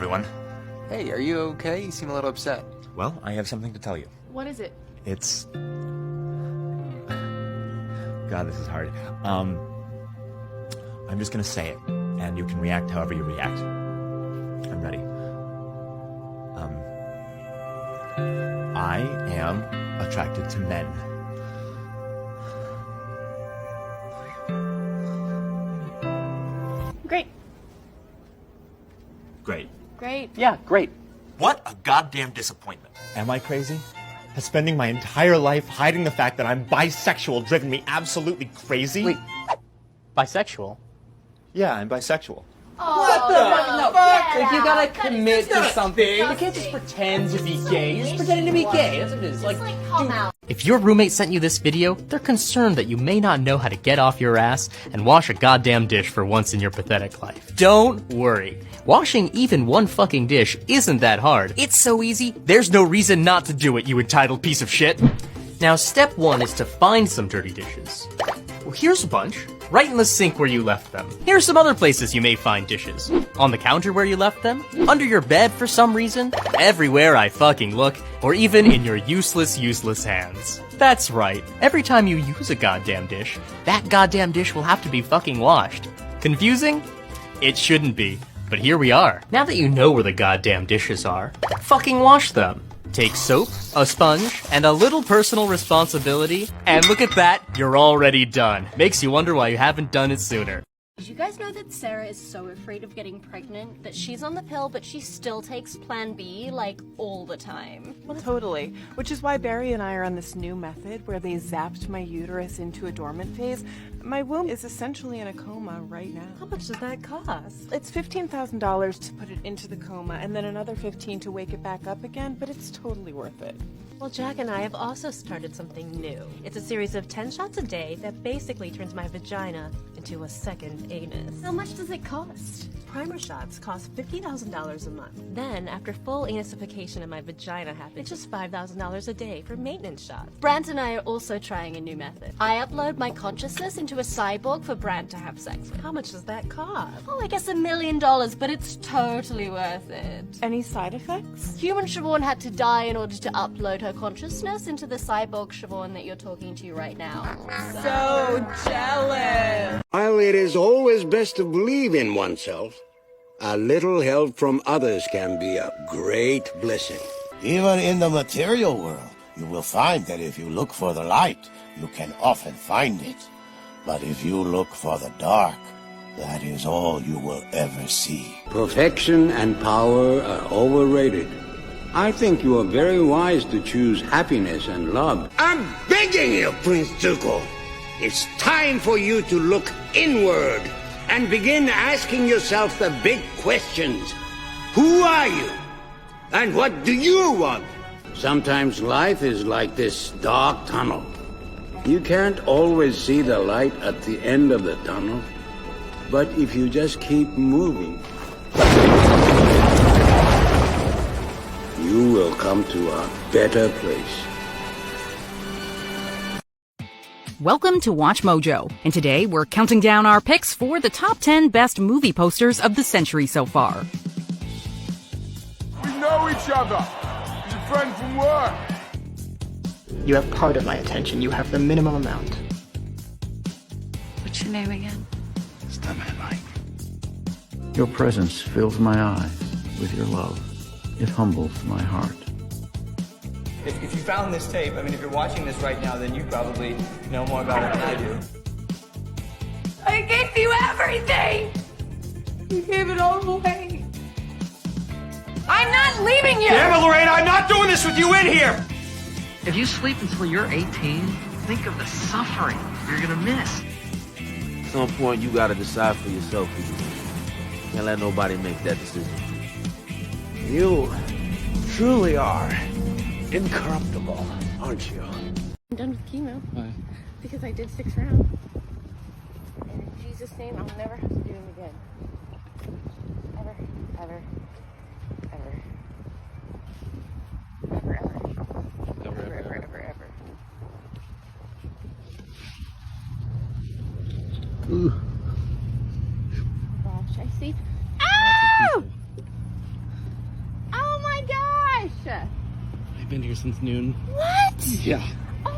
Everyone. Hey, are you okay? You seem a little upset. Well, I have something to tell you. What is it? It's... God, this is hard. I'm just gonna say it, and you can react however you react. I'm ready. I am attracted to men. Great. Great. Great. Yeah, great. What a goddamn disappointment. Am I crazy? Has spending my entire life hiding the fact that I'm bisexual driven me absolutely crazy? Wait, bisexual? Yeah, I'm bisexual. What the fuck? Like, you gotta That commit is to something. You disgusting. can't just pretend to be gay. You're just pretending to be gay. That's what it is. Like, Come out. If your roommate sent you this video, they're concerned that you may not know how to get off your ass and wash a goddamn dish for once in your pathetic life. Don't worry. Washing even one fucking dish isn't that hard. It's so easy, there's no reason not to do it, you entitled piece of shit. Now, step one is to find some dirty dishes. Well, here's a bunch. Right in the sink where you left them. Here's some other places you may find dishes. On the counter where you left them, under your bed for some reason, everywhere I fucking look, or even in your useless hands. That's right, every time you use a goddamn dish, that goddamn dish will have to be fucking washed. Confusing? It shouldn't be, but here we are. Now that you know where the goddamn dishes are, fucking wash them. Take soap, a sponge, and a little personal responsibility, and look at that, you're already done. Makes you wonder why you haven't done it sooner. Did you guys know that Sarah is so afraid of getting pregnant that she's on the pill, but she still takes Plan B, like, all the time? Totally. Which is why Barry and I are on this new method where they zapped my uterus into a dormant phase. My womb is essentially in a coma right now. How much does that cost? It's $15,000 to put it into the coma and then another $15,000 to wake it back up again, but it's totally worth it. Well, Jack and I have also started something new. It's a series of 10 shots a day that basically turns my vagina into a second anus. How much does it cost? Primer shots cost $50,000 a month. Then, after full anusification of my vagina happens, it's just $5,000 a day for maintenance shots. Brant and I are also trying a new method. I upload my consciousness into a cyborg for Brant to have sex with. How much does that cost? Oh, I guess $1 million, but it's totally worth it. Any side effects? Human Siobhan had to die in order to upload her consciousness into the cyborg Siobhan that you're talking to right now. So jealous! While it is always best to believe in oneself, a little help from others can be a great blessing. Even in the material world, you will find that if you look for the light, you can often find it. But if you look for the dark, that is all you will ever see. Perfection and power are overrated. I think you are very wise to choose happiness and love. I'm begging you, Prince Zuko. It's time for you to look inward and begin asking yourself the big questions. Who are you? And what do you want? Sometimes life is like this dark tunnel. You can't always see the light at the end of the tunnel, but if you just keep moving, you will come to a better place. Welcome to Watch Mojo, and today we're counting down our picks for the top 10 best movie posters of the century so far. We know each other. He's a friend from work. you have part of my attention. You have the minimum amount. What's your name again? It's the man Mike. Your presence fills my eyes with your love. It humbles my heart. If you found this tape, I mean, if you're watching this right now, then you probably know more about it than I do. I gave you everything! You gave it all away. I'm not leaving you! Damn it, Lorraine, I'm not doing this with you in here! If you sleep until you're 18, think of the suffering you're gonna miss. At some point, you gotta decide for yourself who you are. Can't let nobody make that decision. You truly are incorruptible, aren't you? I'm done with chemo. Why? Because I did 6 rounds. And in Jesus' name, I'll never have to do them again. Ever, ever, ever. Ever, ever. Ever, ever, ever, ever. Ooh. Oh gosh, I see. Ow! been here since noon. What? Yeah. Oh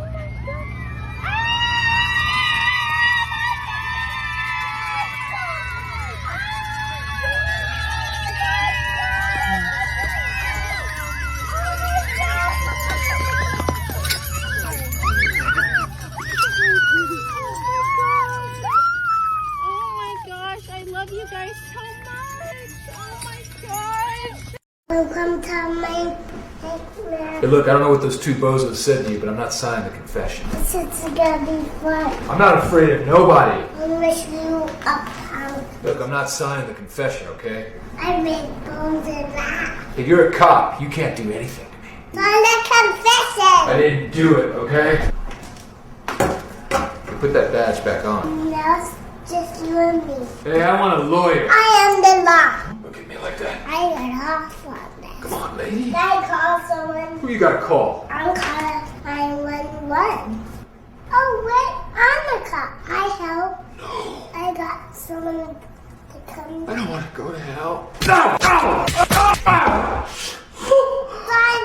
my god. I love you guys so much. Oh my gosh. Welcome to my nightmare. Hey, look, I don't know what those two bozos said to you, but I'm not signing the confession. It's gonna be fun. I'm not afraid of nobody. I wish you uptown. Look, I'm not signing the confession, okay? I made bones and that. Hey, you're a cop. You can't do anything to me. Sign the confession. I didn't do it, okay? Put that badge back on. Now it's just you and me. Hey, I want a lawyer. I am the law. Look at me like that. I got off on this. Come on, lady. I call someone. Who you gotta call? I'm calling 911. Oh wait, I'm a cop. I help. No. I got someone to come. I don't want to go to hell. No! Sign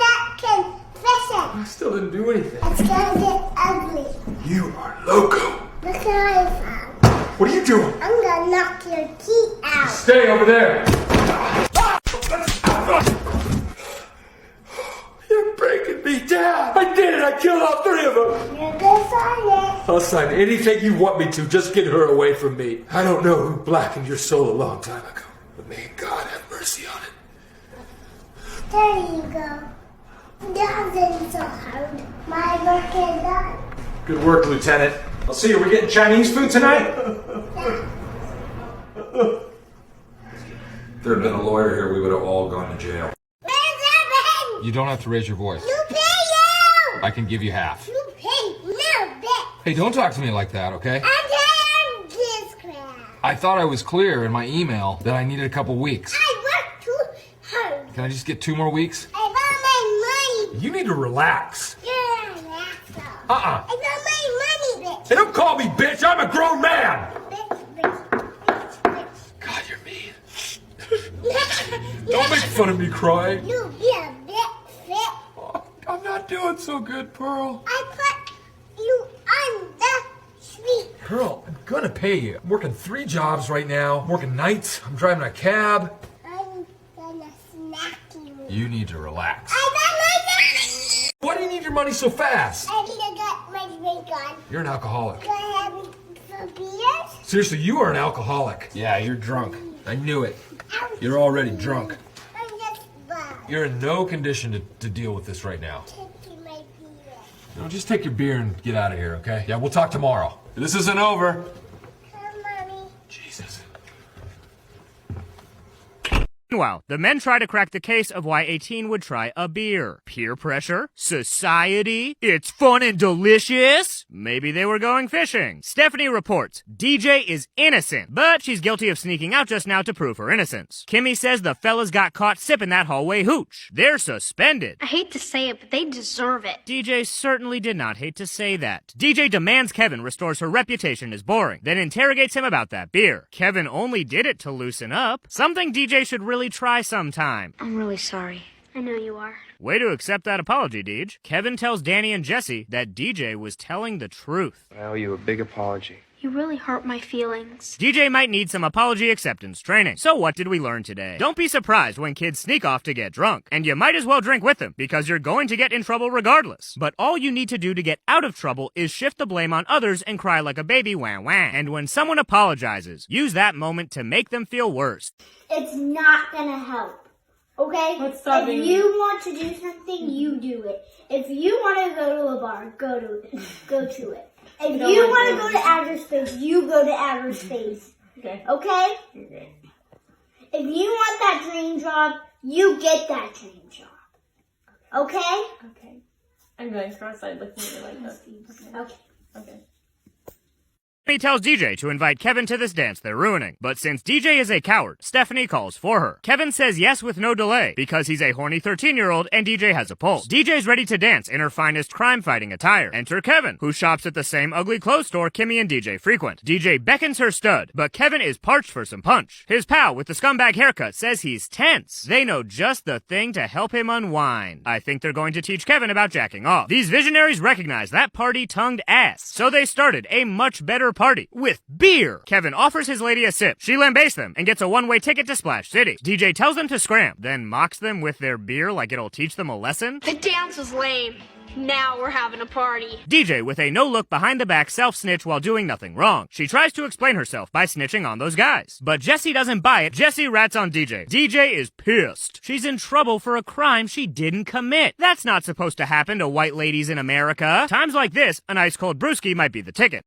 that confession. I still didn't do anything. It's gonna get ugly. You are loco. Look what I found. What are you doing? I'm gonna knock your teeth out. Stay over there. You're breaking me down. I did it. I killed all three of them. You're gonna sign it. I'll sign anything you want me to. Just get her away from me. I don't know who blackened your soul a long time ago, but may God have mercy on it. There you go. That wasn't so hard. My work is done. Good work, Lieutenant. I'll see you. We're getting Chinese food tonight? If there had been a lawyer here, we would have all gone to jail. You don't have to raise your voice. You pay you! I can give you half. You pay no bit. Hey, don't talk to me like that, okay? I'm doing this crap. I thought I was clear in my email that I needed a couple weeks. I work too hard. Can I just get 2 more weeks? I found my money. You need to relax. You're an asshole. Uh-uh. I found my money, bitch. Hey, don't call me bitch. I'm a grown man. God, you're mean. Bitch. Don't make fun of me crying. You be a bit fit. Oh, I'm not doing so good, Pearl. I put you on the street. Pearl, I'm gonna pay you. I'm working 3 jobs right now. I'm working nights. I'm driving a cab. I'm gonna smack you. You need to relax. I got my money. Why do you need your money so fast? I need to get my drink on. You're an alcoholic. Can I have some beers? Seriously, you are an alcoholic. Yeah, you're drunk. I knew it. You're already drunk. I'm just bad. You're in no condition to deal with this right now. Taking my beer. No, just take your beer and get out of here, okay? Yeah, we'll talk tomorrow. This isn't over. Come, Mommy. Jesus. Meanwhile, the men try to crack the case of why a teen would try a beer. Peer pressure? Society? It's fun and delicious? Maybe they were going fishing. Stephanie reports, DJ is innocent, but she's guilty of sneaking out just now to prove her innocence. Kimmy says the fellas got caught sipping that hallway hooch. They're suspended. I hate to say it, but they deserve it. DJ certainly did not hate to say that. DJ demands Kevin restores her reputation as boring, then interrogates him about that beer. Kevin only did it to loosen up. Something DJ should really try sometime. I'm really sorry. I know you are. Way to accept that apology, Deej. Kevin tells Danny and Jesse that DJ was telling the truth. I owe you a big apology. You really hurt my feelings. DJ might need some apology acceptance training. So what did we learn today? Don't be surprised when kids sneak off to get drunk. And you might as well drink with them, because you're going to get in trouble regardless. But all you need to do to get out of trouble is shift the blame on others and cry like a baby wah wah. And when someone apologizes, use that moment to make them feel worse. It's not gonna help. Okay? Let's stop if you want to do something, you do it. If you want to go to a bar, go to it. If you want to go to outer space, you go to outer space. Okay. Okay? Okay. If you want that dream job, you get that dream job. Okay? Okay. I'm going cross-eyed looking at you like this. Okay. Okay. He tells DJ to invite Kevin to this dance they're ruining. But since DJ is a coward, Stephanie calls for her. Kevin says yes with no delay because he's a horny 13-year-old and DJ has a pulse. DJ's ready to dance in her finest crime-fighting attire. Enter Kevin, who shops at the same ugly clothes store Kimmy and DJ frequent. DJ beckons her stud, but Kevin is parched for some punch. His pal with the scumbag haircut says he's tense. They know just the thing to help him unwind. I think they're going to teach Kevin about jacking off. These visionaries recognize that party tongued ass, so they started a much better party with beer. Kevin offers his lady a sip. She lambasts them and gets a one-way ticket to Splash City. DJ tells them to scram, then mocks them with their beer like it'll teach them a lesson. The dance was lame. Now we're having a party. DJ with a no-look behind-the-back self-snitch while doing nothing wrong. She tries to explain herself by snitching on those guys. But Jessie doesn't buy it. Jessie rats on DJ. DJ is pissed. She's in trouble for a crime she didn't commit. That's not supposed to happen to white ladies in America. Times like this, an ice-cold brewski might be the ticket.